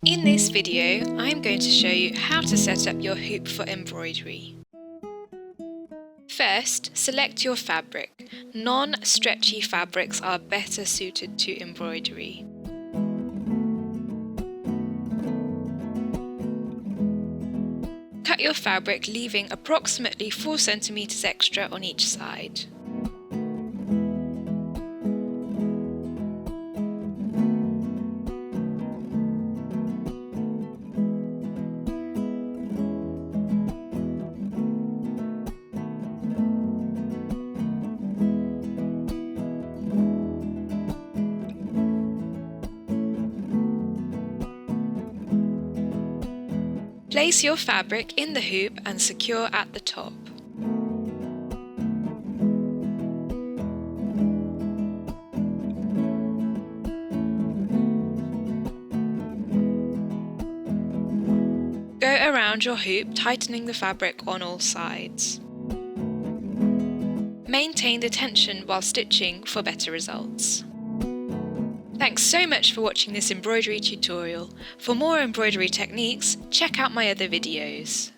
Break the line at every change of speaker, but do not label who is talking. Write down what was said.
In this video, I'm going to show you how to set up your hoop for embroidery. First, select your fabric. Non-stretchy fabrics are better suited to embroidery. Cut your fabric, leaving approximately 4 cm extra on each side. Place your fabric in the hoop and secure at the top. Go around your hoop, tightening the fabric on all sides. Maintain the tension while stitching for better results. Thanks so much for watching this embroidery tutorial. For more embroidery techniques, check out my other videos.